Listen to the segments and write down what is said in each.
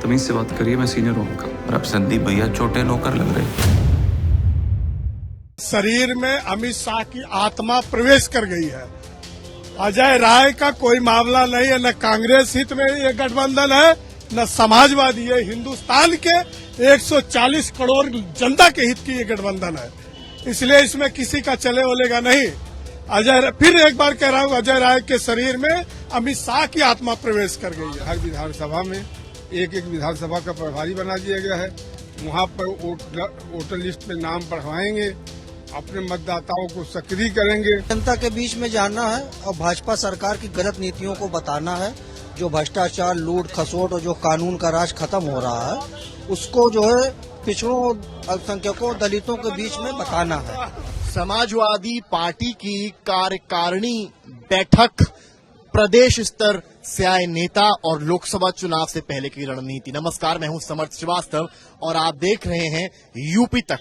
तमीज से बात करिए, मैं सीनियर हूँ आपका। और अब संदीप भैया छोटे नौकर लग रहे। शरीर में अमित शाह की आत्मा प्रवेश कर गई है। अजय राय का कोई मामला नहीं है, न कांग्रेस हित में ये गठबंधन है, न समाजवादी। ये हिंदुस्तान के 140 करोड़ जनता के हित की ये गठबंधन है, इसलिए इसमें किसी का चले वलेगा नहीं। फिर एक बार कह रहा हूँ, अजय राय के शरीर में अमित शाह की आत्मा प्रवेश कर गई है। हर विधानसभा में एक एक विधानसभा का प्रभारी बना दिया गया है। वहाँ पर वोटर लिस्ट में नाम बढ़वाएंगे, अपने मतदाताओं को सक्रिय करेंगे। जनता के बीच में जाना है और भाजपा सरकार की गलत नीतियों को बताना है। जो भ्रष्टाचार, लूट खसोट और जो कानून का राज खत्म हो रहा है, उसको जो है पिछड़ों, अल्पसंख्यकों, दलितों के बीच में बताना है। समाजवादी पार्टी की कार्यकारिणी बैठक, प्रदेश स्तर से आए नेता और लोकसभा चुनाव से पहले की रणनीति। नमस्कार, मैं हूं समर्थ श्रीवास्तव और आप देख रहे हैं यूपी तक।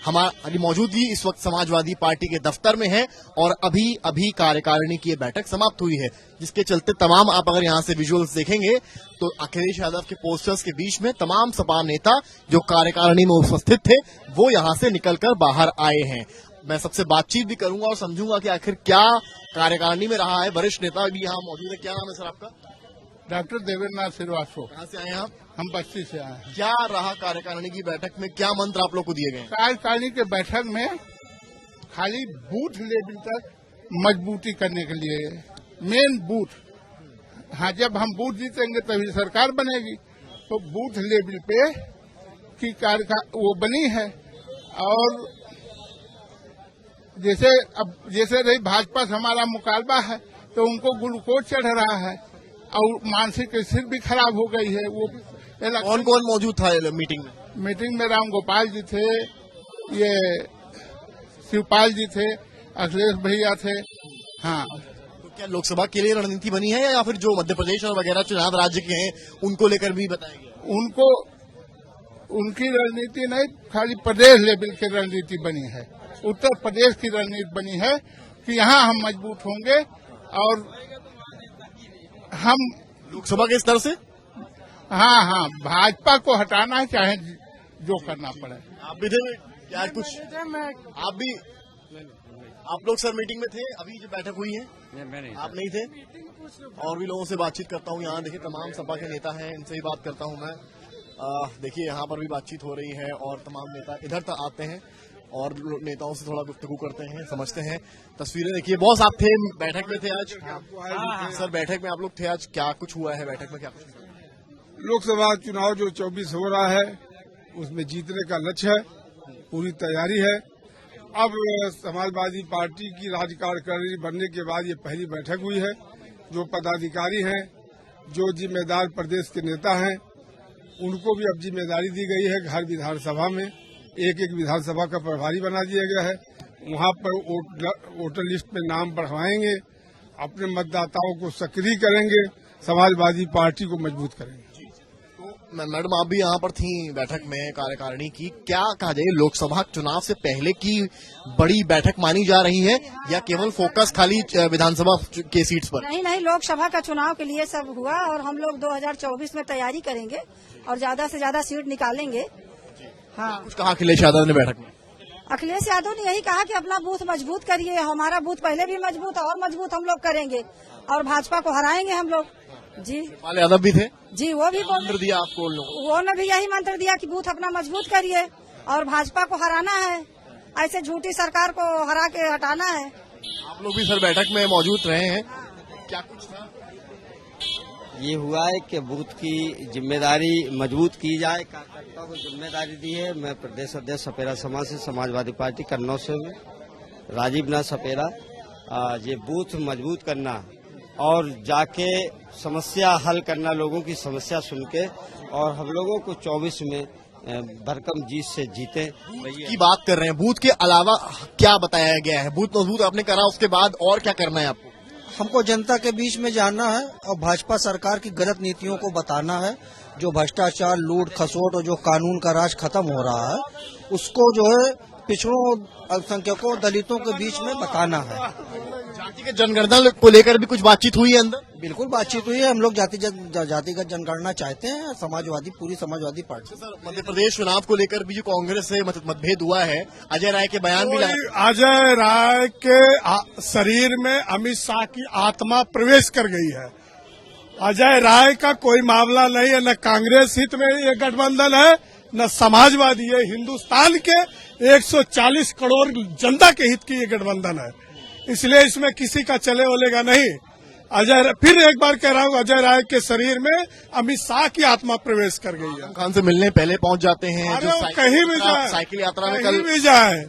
हमारी मौजूदगी इस वक्त समाजवादी पार्टी के दफ्तर में है और अभी कार्यकारिणी की ये बैठक समाप्त हुई है, जिसके चलते तमाम, आप अगर यहां से विजुअल्स देखेंगे तो अखिलेश यादव के पोस्टर्स के बीच में तमाम सपा नेता जो कार्यकारिणी में उपस्थित थे वो यहां से निकलकर बाहर आए हैं। मैं सबसे बातचीत भी करूंगा और समझूंगा कि आखिर क्या कार्यकारिणी में रहा है। वरिष्ठ नेता भी यहाँ मौजूद है। क्या नाम है सर आपका? डॉक्टर देवेंद्र श्रीवास्तव। कहाँ से आए हैं आप? हम बस्ती से आए हैं। क्या रहा कार्यकारिणी की बैठक में, क्या मंत्र आप लोग को दिए गए? कार्यकारिणी के बैठक में खाली बूथ लेवल तक मजबूती करने के लिए, मेन बूथ। हाँ, जब हम बूथ जीतेंगे तभी सरकार बनेगी, तो बूथ लेवल पे की वो बनी है। और जैसे रही भाजपा से हमारा मुकाबला है, तो उनको ग्लूकोज चढ़ रहा है और मानसिक स्थिति भी खराब हो गई है। वो कौन कौन मौजूद था मीटिंग में? मीटिंग में राम गोपाल जी थे, ये शिवपाल जी थे, अखिलेश भैया थे। हाँ, तो क्या लोकसभा के लिए रणनीति बनी है या फिर जो मध्य प्रदेश और वगैरह चुनाव राज्य के हैं उनको लेकर भी बताया गया? उनको उनकी रणनीति नहीं, खाली प्रदेश लेवल की रणनीति बनी है। उत्तर प्रदेश की रणनीति बनी है कि यहाँ हम मजबूत होंगे और हम लोकसभा के स्तर से। हाँ, भाजपा को हटाना है, चाहे जो करना पड़े। आप भी थे क्या कुछ? आप लोग सर मीटिंग में थे? अभी जो बैठक हुई है आप नहीं थे? और भी लोगों से बातचीत करता हूँ। यहाँ देखिए तमाम सपा के नेता हैं, इनसे ही बात करता हूँ मैं। देखिए यहाँ पर भी बातचीत हो रही है और तमाम नेता इधर तक आते हैं और नेताओं से थोड़ा गुफ्तगू करते हैं, समझते हैं। तस्वीरें देखिए। बॉस, आप थे बैठक में, थे आज? सर बैठक में आप लोग थे आज, क्या कुछ हुआ है बैठक में? क्या कुछ हुआ? लोकसभा चुनाव जो 24 हो रहा है उसमें जीतने का लक्ष्य है, पूरी तैयारी है। अब समाजवादी पार्टी की राज्य कार्यकारिणी बनने के बाद ये पहली बैठक हुई है। जो पदाधिकारी हैं, जो जिम्मेदार प्रदेश के नेता हैं, उनको भी अब जिम्मेदारी दी गई है। हर विधानसभा में एक एक विधानसभा का प्रभारी बना दिया गया है। वहाँ पर वोटर लिस्ट में नाम बढ़वाएंगे, अपने मतदाताओं को सक्रिय करेंगे, समाजवादी पार्टी को मजबूत करेंगे। मैडम, आप भी यहाँ पर थी बैठक में कार्यकारिणी की। क्या कहा जाए, लोकसभा चुनाव से पहले की बड़ी बैठक मानी जा रही है या केवल फोकस खाली विधानसभा के सीट्स पर? नहीं, लोकसभा का चुनाव के लिए सब हुआ और हम लोग 2024 में तैयारी करेंगे और ज्यादा से ज्यादा सीट निकालेंगे। हाँ, कुछ कहा अखिलेश यादव ने बैठक में? अखिलेश यादव ने यही कहा कि अपना बूथ मजबूत करिए। हमारा बूथ पहले भी मजबूत और मजबूत हम लोग करेंगे और भाजपा को हराएंगे हम लोग। जी, शिवपाल यादव भी थे? जी, वो भी मंत्र दिया आपको? वो ने भी यही मंत्र दिया कि बूथ अपना मजबूत करिए और भाजपा को हराना है, ऐसे झूठी सरकार को हरा के हटाना है। आप लोग भी सर बैठक में मौजूद रहे हैं, क्या कुछ था? ये हुआ है कि बूथ की जिम्मेदारी मजबूत की जाए, कार्यकर्ताओं को जिम्मेदारी दी है। मैं प्रदेश अध्यक्ष सपेरा समाज से, समाजवादी पार्टी कन्नौज से हूँ, राजीव नाथ सपेरा। ये बूथ मजबूत करना और जाके समस्या हल करना, लोगों की समस्या सुन के, और हम लोगों को 24 में भरकम जीत से जीते की बात कर रहे हैं। बूथ के अलावा क्या बताया गया है? बूथ मजबूत आपने करा, उसके बाद और क्या करना है आपको? हमको जनता के बीच में जाना है और भाजपा सरकार की गलत नीतियों को बताना है। जो भ्रष्टाचार, लूट खसोट और जो कानून का राज खत्म हो रहा है, उसको जो है पिछड़ों, अल्पसंख्यकों, दलितों के बीच में बताना है। पार्टी के जनगणना को लेकर भी कुछ बातचीत हुई है अंदर? बिल्कुल बातचीत हुई है। हम लोग जातिगत जनगणना चाहते हैं, समाजवादी पूरी समाजवादी पार्टी। सर, मध्य प्रदेश चुनाव को लेकर भी जो कांग्रेस से मतभेद हुआ है, अजय राय के बयान भी अजय राय के शरीर में अमित शाह की आत्मा प्रवेश कर गई है। अजय राय का कोई मामला नहीं है, न कांग्रेस हित में ये गठबंधन है, न समाजवादी। ये हिंदुस्तान के 140 करोड़ जनता के हित की ये गठबंधन है, इसलिए इसमें किसी का चले ओलेगा नहीं। फिर एक बार कह रहा हूँ, अजय राय के शरीर में अमित शाह की आत्मा प्रवेश कर गई है। खान से मिलने पहले पहुंच जाते हैं। अरे वो कहीं भी जाए, साइकिल यात्रा में कहीं भी जाए,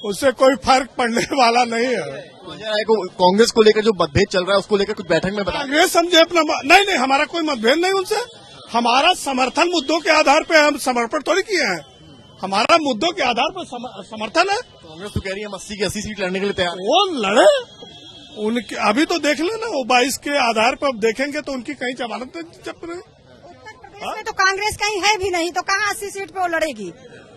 उससे कोई फर्क पड़ने वाला नहीं है। अजय राय को कांग्रेस को लेकर जो मतभेद चल रहा है उसको लेकर कुछ बैठक में बता। कांग्रेस समझे अपना नहीं, हमारा कोई मतभेद नहीं उनसे। हमारा समर्थन मुद्दों के आधार पर हम समर्पण थोड़ी किए हैं, हमारा मुद्दों के आधार पर समर्थन है। कांग्रेस तो कह रही है 80 की 80 सीट लड़ने के लिए तैयार। वो लड़े, उनके अभी तो देख लेना, वो 22 के आधार पर देखेंगे तो उनकी कहीं जमानत जब नहीं। इसमें तो कांग्रेस कहीं है भी नहीं, तो कहाँ 80 सीट पे वो लड़ेगी?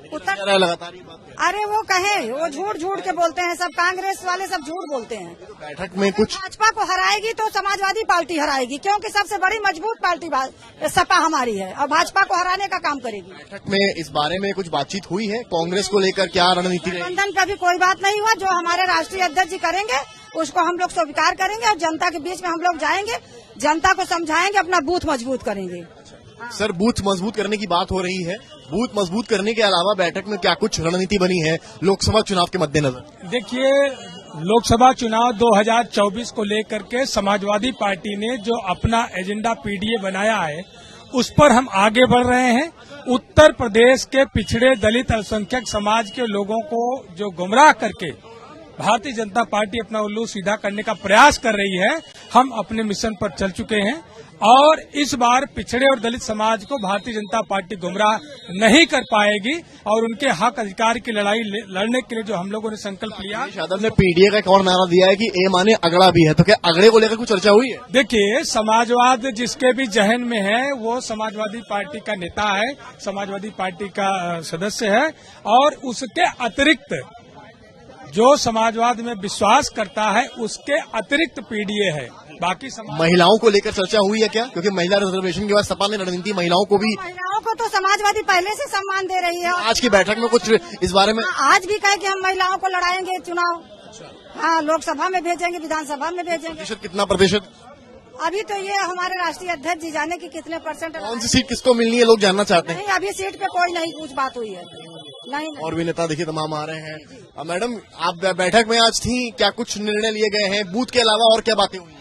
उत्तर लगातार ये बात। अरे वो कहे, वो झूठ के बोलते हैं, सब कांग्रेस वाले सब झूठ बोलते हैं। बैठक में कुछ भाजपा को हराएगी तो समाजवादी पार्टी हराएगी, क्योंकि सबसे बड़ी मजबूत पार्टी सपा हमारी है और भाजपा को हराने का काम करेगी। बैठक में इस बारे में कुछ बातचीत हुई है? कांग्रेस को लेकर क्या रणनीति रहेगी? गठबंधन का भी कोई बात नहीं हुआ। जो हमारे राष्ट्रीय अध्यक्ष जी करेंगे उसको हम लोग स्वीकार करेंगे और जनता के बीच में हम लोग जाएंगे, जनता को समझाएंगे, अपना बूथ मजबूत करेंगे। सर, बूथ मजबूत करने की बात हो रही है, बूथ मजबूत करने के अलावा बैठक में क्या कुछ रणनीति बनी है लोकसभा चुनाव के मद्देनजर? देखिए, लोकसभा चुनाव 2024 को लेकर के समाजवादी पार्टी ने जो अपना एजेंडा पीडीए बनाया है उस पर हम आगे बढ़ रहे हैं। उत्तर प्रदेश के पिछड़े दलित अल्पसंख्यक समाज के लोगों को जो गुमराह करके भारतीय जनता पार्टी अपना उल्लू सीधा करने का प्रयास कर रही है, हम अपने मिशन पर चल चुके हैं और इस बार पिछड़े और दलित समाज को भारतीय जनता पार्टी गुमराह नहीं कर पाएगी और उनके हक अधिकार की लड़ाई लड़ने के लिए जो हम लोगों ने संकल्प लिया। यादव ने पीडीए का एक और नारा दिया है कि ए माने अगड़ा भी है, तो क्या अगड़े को लेकर कुछ चर्चा हुई है? देखिए, समाजवाद जिसके भी जहन में है वो समाजवादी पार्टी का नेता है, समाजवादी पार्टी का सदस्य है और उसके अतिरिक्त जो समाजवाद में विश्वास करता है उसके अतिरिक्त पीडीए है। बाकी महिलाओं को लेकर चर्चा हुई है क्या? क्योंकि महिला रिजर्वेशन के बाद सपा ने रणनीति महिलाओं को तो समाजवादी पहले से सम्मान दे रही है। आज की बैठक में कुछ इस बारे में आज भी कहे कि हम महिलाओं को लड़ाएंगे चुनाव। हाँ, लोकसभा में भेजेंगे, विधानसभा में भेजेंगे। कितना प्रतिशत? अभी तो ये हमारे राष्ट्रीय अध्यक्ष जी जाने की कितने परसेंट। कौन सी सीट किसको मिलनी है लोग जानना चाहते हैं? नहीं, अभी सीट पे कोई नहीं कुछ बात हुई है। नहीं। और भी नेता देखिए तमाम आ रहे हैं। मैडम, आप बैठक में आज थी, क्या कुछ निर्णय लिए गए हैं? बूथ के अलावा और क्या बातें हुई?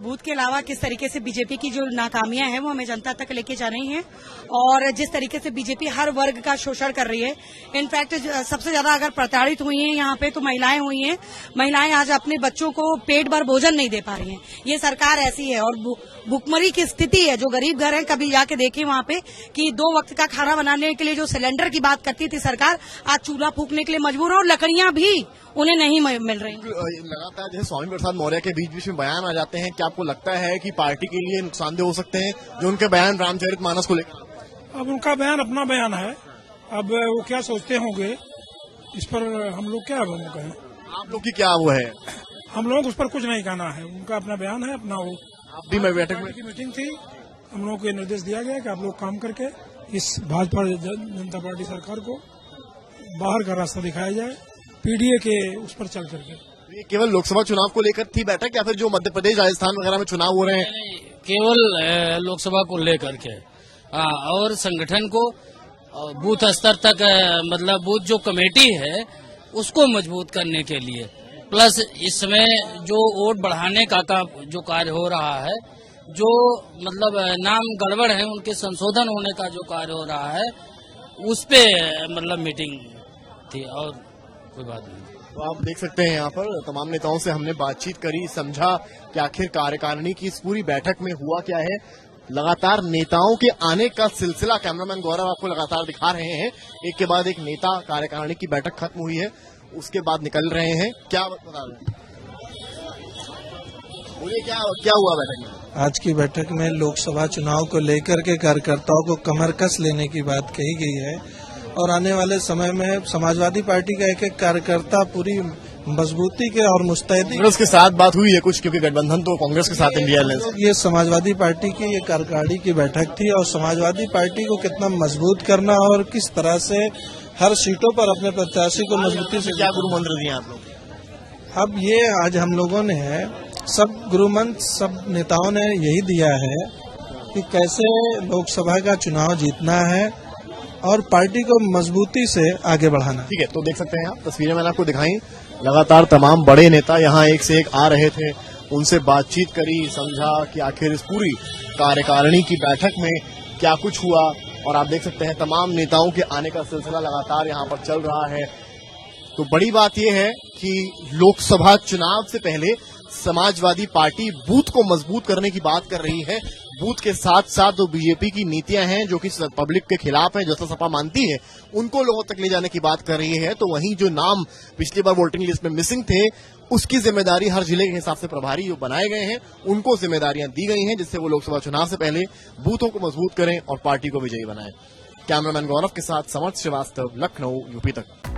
बूथ के अलावा किस तरीके से बीजेपी की जो नाकामियां हैं वो हमें जनता तक लेके जा रही हैं और जिस तरीके से बीजेपी हर वर्ग का शोषण कर रही है। इनफैक्ट सबसे ज्यादा अगर प्रताड़ित हुई हैं यहाँ पे तो महिलाएं हुई हैं। महिलाएं आज अपने बच्चों को पेट भर भोजन नहीं दे पा रही हैं। ये सरकार ऐसी है और भुखमरी की स्थिति है। जो गरीब घर है, कभी जाके देखे वहाँ पे कि 2 वक्त का खाना बनाने के लिए जो सिलेंडर की बात करती थी सरकार, आज चूल्हा फूकने के लिए मजबूर है और लकड़ियां भी उन्हें नहीं मिल रही। लगातार जैसे स्वामी प्रसाद मौर्य के बीच बीच में बयान आ जाते हैं, क्या आपको लगता है कि पार्टी के लिए नुकसानदेह हो सकते हैं जो उनके बयान रामचरितमानस को लेकर? अब उनका बयान अपना बयान है, अब वो क्या सोचते होंगे इस पर हम लोग क्या कहें? आप लोग की क्या वो है? हम लोग उस पर कुछ नहीं कहना है, उनका अपना बयान है, अपना वो। आप भी बैठक में की मीटिंग थी, हम लोगों को निर्देश दिया गया कि आप लोग काम करके इस भाजपा जनता पार्टी सरकार को बाहर का रास्ता दिखाया जाए, पीडीए के उस पर चल करके। ये केवल लोकसभा चुनाव को लेकर थी बैठक या फिर जो मध्य प्रदेश राजस्थान वगैरह में चुनाव हो रहे हैं? केवल लोकसभा को लेकर के और संगठन को बूथ स्तर तक, मतलब बूथ जो कमेटी है उसको मजबूत करने के लिए, प्लस इसमें जो वोट बढ़ाने का जो कार्य हो रहा है, जो मतलब नाम गड़बड़ है उनके संशोधन होने का जो कार्य हो रहा है, उस पे मतलब मीटिंग थी और कोई बात नहीं। तो आप देख सकते हैं यहाँ पर तमाम नेताओं से हमने बातचीत करी, समझा कि आखिर कार्यकारिणी की इस पूरी बैठक में हुआ क्या है। लगातार नेताओं के आने का सिलसिला कैमरामैन गौरव आपको लगातार दिखा रहे हैं। एक के बाद एक नेता, कार्यकारिणी की बैठक खत्म हुई है, उसके बाद निकल रहे हैं। क्या बता रहे हैं, बोलिए क्या हुआ बैठक में? आज की बैठक में लोकसभा चुनाव को लेकर के कार्यकर्ताओं को कमर कस लेने की बात कही गई है और आने वाले समय में समाजवादी पार्टी का एक एक कार्यकर्ता पूरी मजबूती के और मुस्तैदी। कांग्रेस के साथ बात हुई है कुछ, क्योंकि गठबंधन तो कांग्रेस के साथ इंडिया अलायंस। ये समाजवादी पार्टी की ये कार्यकारिणी की बैठक थी और समाजवादी पार्टी को कितना मजबूत करना और किस तरह से हर सीटों पर अपने प्रत्याशी को मजबूती से। क्या गुरु मंत्र दिए आप लोग? अब ये आज हम लोगों ने सब गुरु मंत्र सब नेताओं ने यही दिया है कि कैसे लोकसभा का चुनाव जीतना है और पार्टी को मजबूती से आगे बढ़ाना। ठीक है, तो देख सकते हैं आप तस्वीरें मैंने आपको दिखाई, लगातार तमाम बड़े नेता यहाँ एक से एक आ रहे थे, उनसे बातचीत करी, समझा कि आखिर इस पूरी कार्यकारिणी की बैठक में क्या कुछ हुआ। और आप देख सकते हैं तमाम नेताओं के आने का सिलसिला लगातार यहाँ पर चल रहा है। तो बड़ी बात यह है कि लोकसभा चुनाव से पहले समाजवादी पार्टी बूथ को मजबूत करने की बात कर रही है। बूथ के साथ साथ जो बीजेपी की नीतियां हैं जो कि पब्लिक के खिलाफ है, जैसा सपा मानती है, उनको लोगों तक ले जाने की बात कर रही है। तो वहीं जो नाम पिछली बार वोटिंग लिस्ट में मिसिंग थे, उसकी जिम्मेदारी हर जिले के हिसाब से प्रभारी जो बनाए गए हैं उनको जिम्मेदारियां दी गई हैं, जिससे वो लोकसभा चुनाव से पहले बूथों को मजबूत करें और पार्टी को विजयी बनाएं। कैमरामैन गौरव के साथ समर्थ श्रीवास्तव, लखनऊ, यूपी तक।